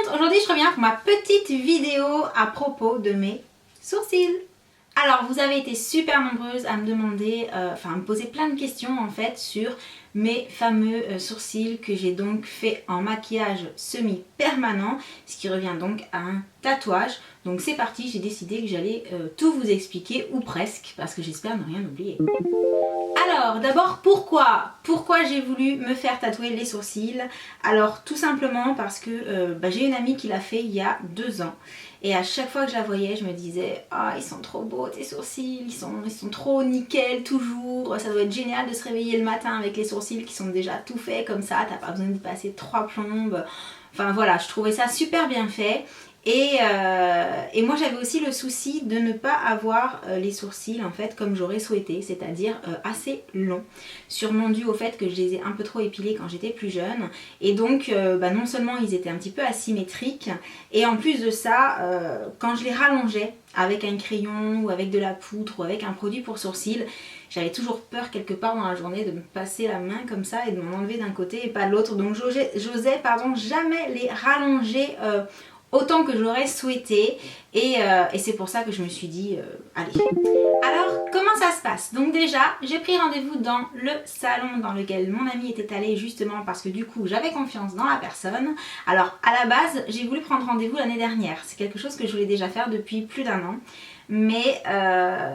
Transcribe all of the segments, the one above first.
monde, aujourd'hui je reviens pour ma petite vidéo à propos de mes sourcils. Alors vous avez été super nombreuses à me demander, à me poser plein de questions en fait sur mes fameux sourcils que j'ai donc fait en maquillage semi-permanent, ce qui revient donc à un tatouage. Donc c'est parti, j'ai décidé que j'allais tout vous expliquer, ou presque, parce que j'espère ne rien oublier. Alors d'abord pourquoi j'ai voulu me faire tatouer les sourcils? Alors tout simplement parce que j'ai une amie qui l'a fait il y a 2 ans et à chaque fois que je la voyais je me disais ah ils sont trop beaux tes sourcils, ils sont trop nickel toujours, ça doit être génial de se réveiller le matin avec les sourcils qui sont déjà tout faits comme ça, t'as pas besoin d'y passer 3 plombes, enfin voilà, je trouvais ça super bien fait. Et moi j'avais aussi le souci de ne pas avoir les sourcils en fait comme j'aurais souhaité, c'est-à-dire assez longs, sûrement dû au fait que je les ai un peu trop épilés quand j'étais plus jeune, et donc non seulement ils étaient un petit peu asymétriques, et en plus de ça quand je les rallongeais avec un crayon ou avec de la poudre ou avec un produit pour sourcils, j'avais toujours peur quelque part dans la journée de me passer la main comme ça et de m'en enlever d'un côté et pas de l'autre, donc j'osais jamais les rallonger autant que j'aurais souhaité, et c'est pour ça que je me suis dit allez. Alors comment ça se passe? Donc déjà j'ai pris rendez-vous dans le salon dans lequel mon amie était allée, justement parce que du coup j'avais confiance dans la personne. Alors à la base j'ai voulu prendre rendez-vous l'année dernière, c'est quelque chose que je voulais déjà faire depuis plus d'1 an, mais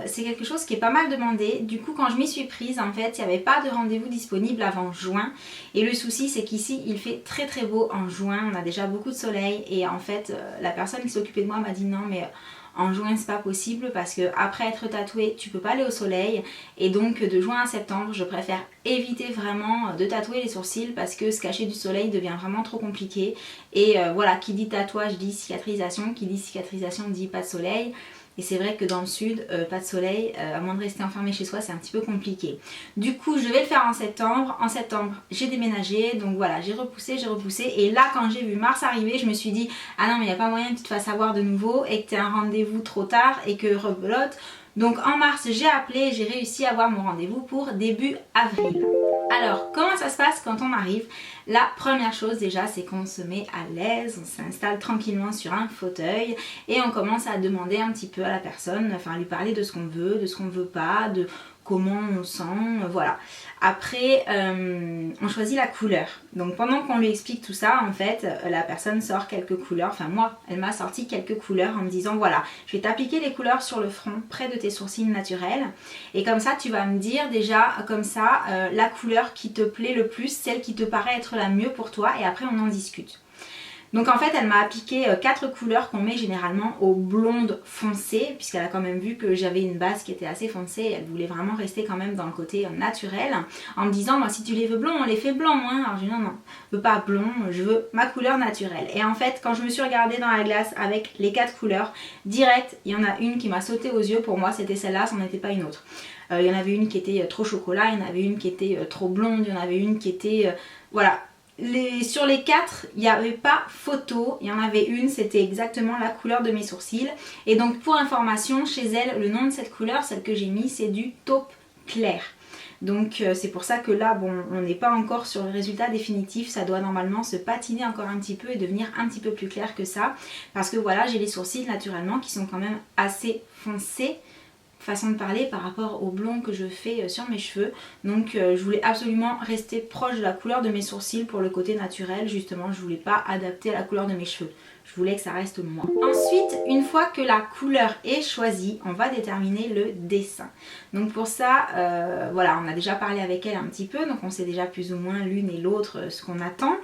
c'est quelque chose qui est pas mal demandé. Du coup quand je m'y suis prise en fait il n'y avait pas de rendez-vous disponible avant juin, et le souci c'est qu'ici il fait très très beau en juin, on a déjà beaucoup de soleil, et en fait la personne qui s'occupait de moi m'a dit non mais en juin c'est pas possible parce que après être tatouée tu peux pas aller au soleil, et donc de juin à septembre je préfère éviter vraiment de tatouer les sourcils parce que se cacher du soleil devient vraiment trop compliqué, et voilà, qui dit tatouage dit cicatrisation, qui dit cicatrisation dit pas de soleil. Et c'est vrai que dans le sud, pas de soleil, à moins de rester enfermé chez soi, c'est un petit peu compliqué. Du coup, je vais le faire en septembre. En septembre, j'ai déménagé, donc voilà, j'ai repoussé. Et là, quand j'ai vu mars arriver, je me suis dit, ah non, mais il n'y a pas moyen que tu te fasses avoir de nouveau et que tu aies un rendez-vous trop tard et que rebelote. Donc en mars, j'ai appelé et j'ai réussi à avoir mon rendez-vous pour début avril. Alors, comment ça se passe quand on arrive? La première chose déjà, c'est qu'on se met à l'aise, on s'installe tranquillement sur un fauteuil et on commence à demander un petit peu à la personne, enfin à lui parler de ce qu'on veut, de ce qu'on ne veut pas, de comment on sent, voilà. Après, on choisit la couleur. Donc pendant qu'on lui explique tout ça, en fait, la personne sort quelques couleurs. Enfin moi, elle m'a sorti quelques couleurs en me disant voilà, je vais t'appliquer les couleurs sur le front, près de tes sourcils naturels. Et comme ça, tu vas me dire déjà, comme ça, la couleur qui te plaît le plus, celle qui te paraît être la mieux pour toi. Et après, on en discute. Donc en fait elle m'a appliqué 4 couleurs qu'on met généralement aux blondes foncées, puisqu'elle a quand même vu que j'avais une base qui était assez foncée et elle voulait vraiment rester quand même dans le côté naturel, en me disant moi si tu les veux blonds on les fait blancs hein. Alors je dis non, je veux pas blond, je veux ma couleur naturelle. Et en fait quand je me suis regardée dans la glace avec les 4 couleurs, direct il y en a une qui m'a sauté aux yeux, pour moi c'était celle-là, ça n'en était pas une autre. Il y en avait une qui était trop chocolat, il y en avait une qui était trop blonde, il y en avait une qui était voilà. Sur les 4, il n'y avait pas photo, il y en avait une, c'était exactement la couleur de mes sourcils. Et donc pour information, chez elle, le nom de cette couleur, celle que j'ai mis, c'est du taupe clair. Donc c'est pour ça que là, bon, on n'est pas encore sur le résultat définitif, ça doit normalement se patiner encore un petit peu et devenir un petit peu plus clair que ça. Parce que voilà, j'ai les sourcils naturellement qui sont quand même assez foncés, façon de parler, par rapport au blond que je fais sur mes cheveux. Donc je voulais absolument rester proche de la couleur de mes sourcils pour le côté naturel, justement je voulais pas adapter à la couleur de mes cheveux, je voulais que ça reste moi. Ensuite, une fois que la couleur est choisie, on va déterminer le dessin. Donc pour ça, voilà, on a déjà parlé avec elle un petit peu, donc on sait déjà plus ou moins l'une et l'autre ce qu'on attend.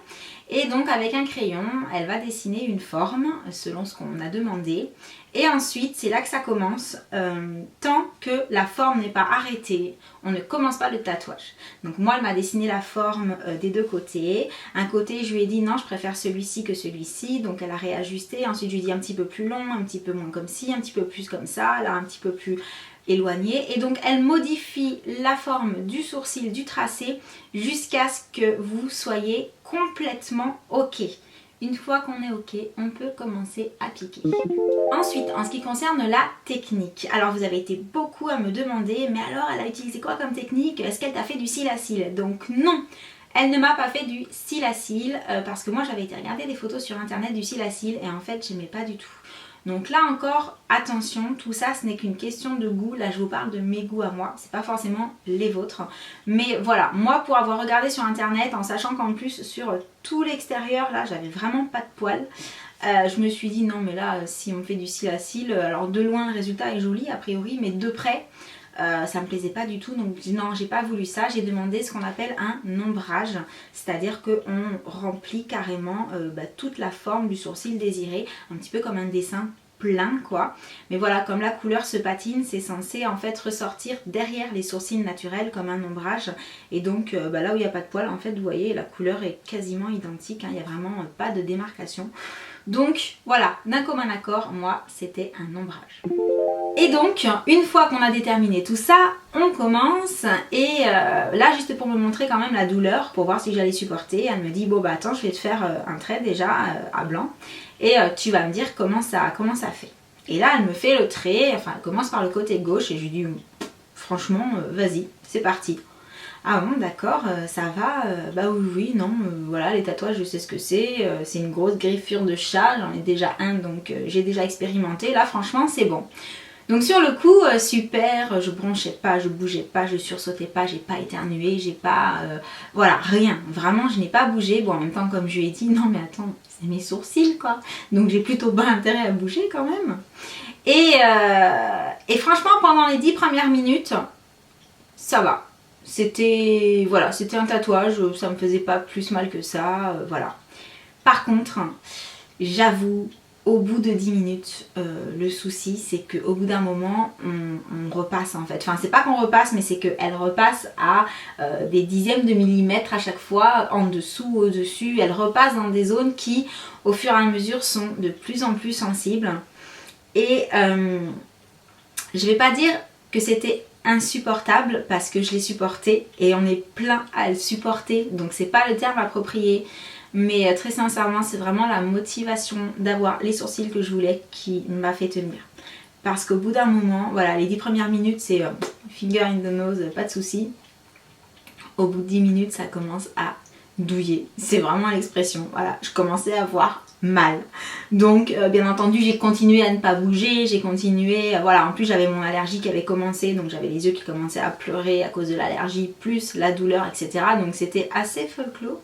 Et donc avec un crayon, elle va dessiner une forme selon ce qu'on a demandé. Et ensuite, c'est là que ça commence. Tant que la forme n'est pas arrêtée, on ne commence pas le tatouage. Donc moi, elle m'a dessiné la forme des 2 côtés. Un côté, je lui ai dit non, je préfère celui-ci que celui-ci. Donc elle a réajusté. Ensuite, je lui ai dit un petit peu plus long, un petit peu moins comme ci, un petit peu plus comme ça, là un petit peu plus éloigné. Et donc elle modifie la forme du sourcil, du tracé, jusqu'à ce que vous soyez complètement ok. Une fois qu'on est ok, on peut commencer à piquer. Ensuite, en ce qui concerne la technique, alors vous avez été beaucoup à me demander, mais alors elle a utilisé quoi comme technique? Est-ce qu'elle t'a fait du cil à cil? Donc non, Elle ne m'a pas fait du cils à cils parce que moi j'avais été regarder des photos sur internet du cils à cils et en fait j'aimais pas du tout. Donc là encore, attention, tout ça ce n'est qu'une question de goût. Là je vous parle de mes goûts à moi, c'est pas forcément les vôtres. Mais voilà, moi pour avoir regardé sur internet, en sachant qu'en plus sur tout l'extérieur, là j'avais vraiment pas de poils. Je me suis dit non mais là si on fait du cils à cils, alors de loin le résultat est joli a priori, mais de près ça me plaisait pas du tout, donc non j'ai pas voulu ça. J'ai demandé ce qu'on appelle un ombrage, c'est-à-dire qu'on remplit carrément toute la forme du sourcil désiré, un petit peu comme un dessin plein quoi. Mais voilà, comme la couleur se patine, c'est censé en fait ressortir derrière les sourcils naturels comme un ombrage. Et donc là où il n'y a pas de poils, en fait vous voyez la couleur est quasiment identique, hein, il n'y a vraiment pas de démarcation. Donc voilà, d'un commun accord, moi c'était un ombrage. Et donc, une fois qu'on a déterminé tout ça, on commence et là juste pour me montrer quand même la douleur, pour voir si j'allais supporter, elle me dit bon bah attends je vais te faire un trait déjà à blanc et tu vas me dire comment ça fait. Et là elle me fait le trait, enfin elle commence par le côté gauche et je lui dis franchement vas-y c'est parti. Ah bon d'accord, ça va, bah oui, non, voilà les tatouages je sais ce que c'est une grosse griffure de chat, j'en ai déjà un donc j'ai déjà expérimenté, là franchement c'est bon. Donc sur le coup, super, je bronchais pas, je bougeais pas, je sursautais pas, j'ai pas éternué, j'ai pas... voilà, rien, vraiment je n'ai pas bougé. Bon en même temps comme je lui ai dit, non mais attends, c'est mes sourcils quoi, donc j'ai plutôt pas intérêt à bouger quand même. Et franchement pendant les 10 premières minutes, ça va. C'était voilà, c'était un tatouage, ça me faisait pas plus mal que ça, voilà. Par contre, j'avoue, au bout de 10 minutes, le souci c'est qu'au bout d'un moment, on repasse en fait. Enfin, c'est pas qu'on repasse, mais c'est qu'elle repasse à des dixièmes de millimètres à chaque fois, en dessous, au-dessus. Elle repasse dans des zones qui, au fur et à mesure, sont de plus en plus sensibles. Et je vais pas dire que c'était insupportable parce que je l'ai supporté et on est plein à le supporter, donc c'est pas le terme approprié. Mais très sincèrement, c'est vraiment la motivation d'avoir les sourcils que je voulais qui m'a fait tenir. Parce qu'au bout d'un moment, voilà, les 10 premières minutes, c'est finger in the nose, pas de souci. Au bout de 10 minutes, ça commence à douiller. C'est vraiment l'expression. Voilà, je commençais à avoir mal. Donc, bien entendu, j'ai continué à ne pas bouger. J'ai continué, voilà, en plus j'avais mon allergie qui avait commencé. Donc j'avais les yeux qui commençaient à pleurer à cause de l'allergie, plus la douleur, etc. Donc c'était assez folklore.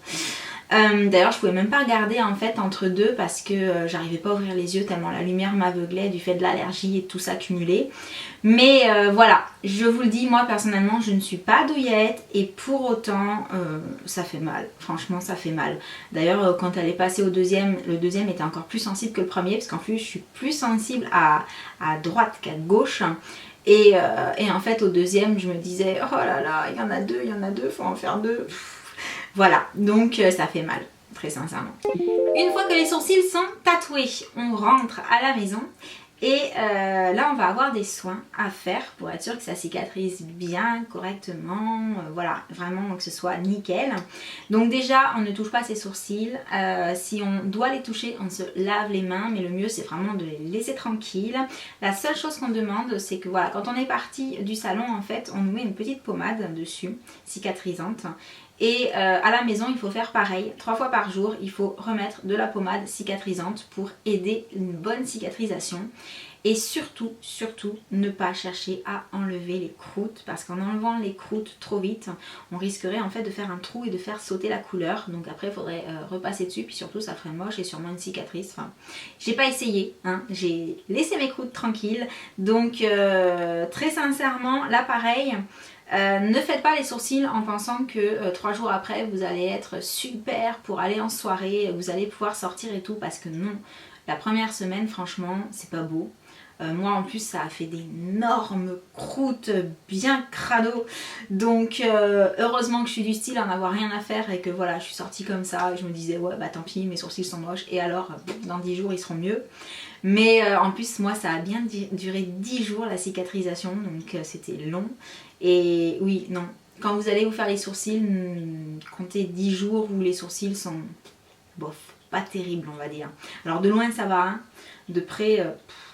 D'ailleurs je pouvais même pas regarder en fait entre deux parce que j'arrivais pas à ouvrir les yeux tellement la lumière m'aveuglait du fait de l'allergie et tout ça cumulé. Mais voilà, je vous le dis, moi personnellement je ne suis pas douillette et pour autant ça fait mal, franchement ça fait mal. D'ailleurs quand elle est passée au deuxième, le deuxième était encore plus sensible que le premier parce qu'en plus je suis plus sensible à droite qu'à gauche. Et en fait au deuxième je me disais oh là là, il y en a deux, faut en faire deux. Voilà, donc ça fait mal, très sincèrement. Une fois que les sourcils sont tatoués, on rentre à la maison et là on va avoir des soins à faire pour être sûr que ça cicatrise bien, correctement, voilà, vraiment que ce soit nickel. Donc déjà on ne touche pas ses sourcils, si on doit les toucher on se lave les mains, mais le mieux c'est vraiment de les laisser tranquilles. La seule chose qu'on demande c'est que voilà, quand on est parti du salon en fait on nous met une petite pommade dessus, cicatrisante. Et à la maison il faut faire pareil, 3 fois par jour il faut remettre de la pommade cicatrisante pour aider une bonne cicatrisation. Et surtout, surtout, ne pas chercher à enlever les croûtes parce qu'en enlevant les croûtes trop vite, on risquerait en fait de faire un trou et de faire sauter la couleur. Donc après il faudrait repasser dessus, puis surtout ça ferait moche et sûrement une cicatrice. Enfin, j'ai pas essayé, hein. J'ai laissé mes croûtes tranquilles. Donc très sincèrement, là pareil, ne faites pas les sourcils en pensant que 3 jours après vous allez être super pour aller en soirée, vous allez pouvoir sortir et tout, parce que non. La première semaine franchement c'est pas beau. Moi en plus ça a fait d'énormes croûtes bien crado, donc heureusement que je suis du style à n'avoir rien à faire et que voilà je suis sortie comme ça et je me disais ouais bah tant pis mes sourcils sont moches et alors dans 10 jours ils seront mieux. Mais en plus moi ça a bien duré 10 jours la cicatrisation, donc c'était long. Et oui non, quand vous allez vous faire les sourcils, comptez 10 jours où les sourcils sont bof, pas terribles on va dire. Alors de loin ça va, hein. De près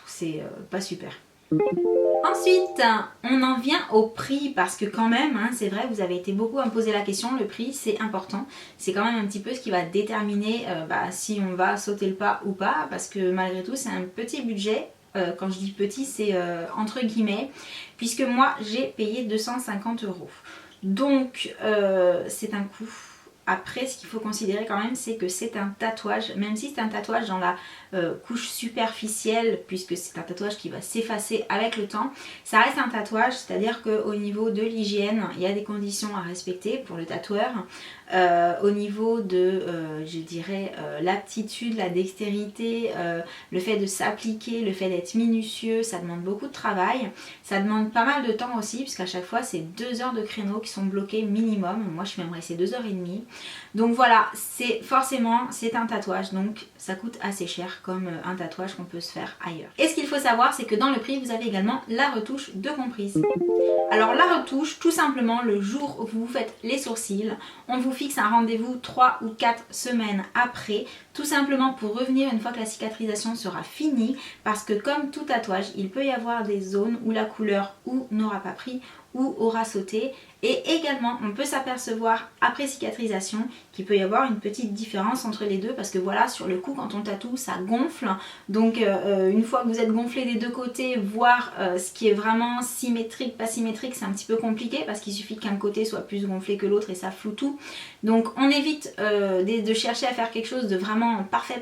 c'est pas super. Ensuite, on en vient au prix parce que quand même, hein, c'est vrai, vous avez été beaucoup à me poser la question, le prix c'est important. C'est quand même un petit peu ce qui va déterminer si on va sauter le pas ou pas parce que malgré tout c'est un petit budget. Quand je dis petit, c'est entre guillemets, puisque moi j'ai payé 250 €. Donc c'est un coût. Après, ce qu'il faut considérer quand même, c'est que c'est un tatouage, même si c'est un tatouage dans la couche superficielle, puisque c'est un tatouage qui va s'effacer avec le temps, ça reste un tatouage, c'est-à-dire qu'au niveau de l'hygiène, il y a des conditions à respecter pour le tatoueur. Au niveau de, je dirais, l'aptitude, la dextérité, le fait de s'appliquer, le fait d'être minutieux, ça demande beaucoup de travail. Ça demande pas mal de temps aussi, puisqu'à chaque fois, c'est 2 heures de créneau qui sont bloqués minimum. Moi, je suis même restée 2h30. Donc voilà, c'est un tatouage, donc ça coûte assez cher comme un tatouage qu'on peut se faire ailleurs. Et ce qu'il faut savoir, c'est que dans le prix, vous avez également la retouche de comprise. Alors la retouche, tout simplement, le jour où vous faites les sourcils, on vous fixe un rendez-vous 3 ou 4 semaines après, tout simplement pour revenir une fois que la cicatrisation sera finie, parce que comme tout tatouage, il peut y avoir des zones où la couleur ou n'aura pas pris ou aura sauté, et également on peut s'apercevoir après cicatrisation qu'il peut y avoir une petite différence entre les deux, parce que voilà, sur le coup quand on tatoue ça gonfle, donc une fois que vous êtes gonflé des deux côtés, voir ce qui est vraiment symétrique, pas symétrique, c'est un petit peu compliqué parce qu'il suffit qu'un côté soit plus gonflé que l'autre et ça floue tout. Donc on évite de chercher à faire quelque chose de vraiment parfait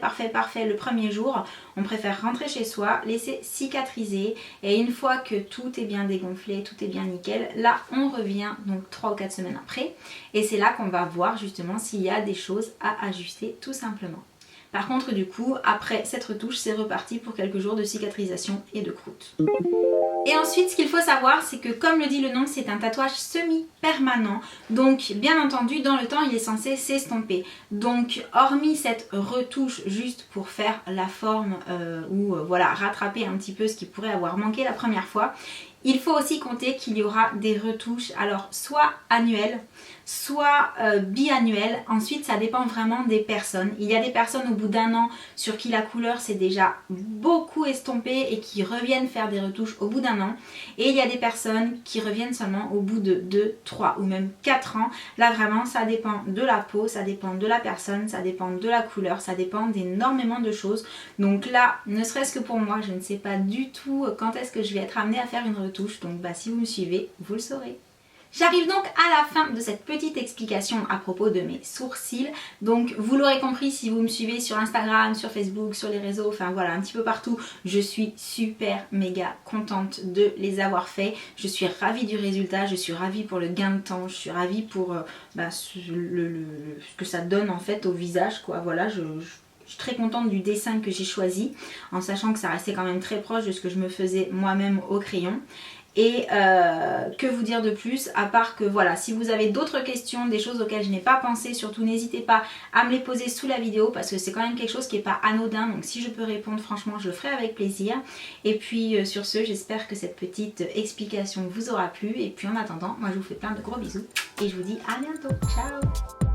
le premier jour. On préfère rentrer chez soi, laisser cicatriser, et une fois que tout est bien dégonflé, tout est bien nickel, là on revient donc 3 ou 4 semaines après, et c'est là qu'on va voir justement s'il y a des choses à ajuster tout simplement. Par contre du coup, après cette retouche, c'est reparti pour quelques jours de cicatrisation et de croûte. Et ensuite, ce qu'il faut savoir, c'est que comme le dit le nom, c'est un tatouage semi-permanent. Donc, bien entendu, dans le temps, il est censé s'estomper. Donc, hormis cette retouche juste pour faire la forme ou voilà, rattraper un petit peu ce qui pourrait avoir manqué la première fois, il faut aussi compter qu'il y aura des retouches, alors soit annuelles, soit biannuelles. Ensuite, ça dépend vraiment des personnes. Il y a des personnes au bout d'1 an sur qui la couleur s'est déjà beaucoup estompée et qui reviennent faire des retouches au bout d'1 an. Et il y a des personnes qui reviennent seulement au bout de 2, 3 ou même 4 ans. Là vraiment, ça dépend de la peau, ça dépend de la personne, ça dépend de la couleur, ça dépend d'énormément de choses. Donc là, ne serait-ce que pour moi, je ne sais pas du tout quand est-ce que je vais être amenée à faire une retouche. Donc si vous me suivez, vous le saurez. J'arrive donc à la fin de cette petite explication à propos de mes sourcils. Donc vous l'aurez compris si vous me suivez sur Instagram, sur Facebook, sur les réseaux, enfin voilà, un petit peu partout. Je suis super méga contente de les avoir faits. Je suis ravie du résultat, je suis ravie pour le gain de temps, je suis ravie pour ce que ça donne en fait au visage, quoi. Voilà, je suis très contente du dessin que j'ai choisi, en sachant que ça restait quand même très proche de ce que je me faisais moi-même au crayon. Et que vous dire de plus, à part que voilà, si vous avez d'autres questions, des choses auxquelles je n'ai pas pensé, surtout n'hésitez pas à me les poser sous la vidéo, parce que c'est quand même quelque chose qui n'est pas anodin, donc si je peux répondre, franchement, je le ferai avec plaisir. Et puis sur ce, j'espère que cette petite explication vous aura plu, et puis en attendant, moi je vous fais plein de gros bisous, et je vous dis à bientôt, ciao!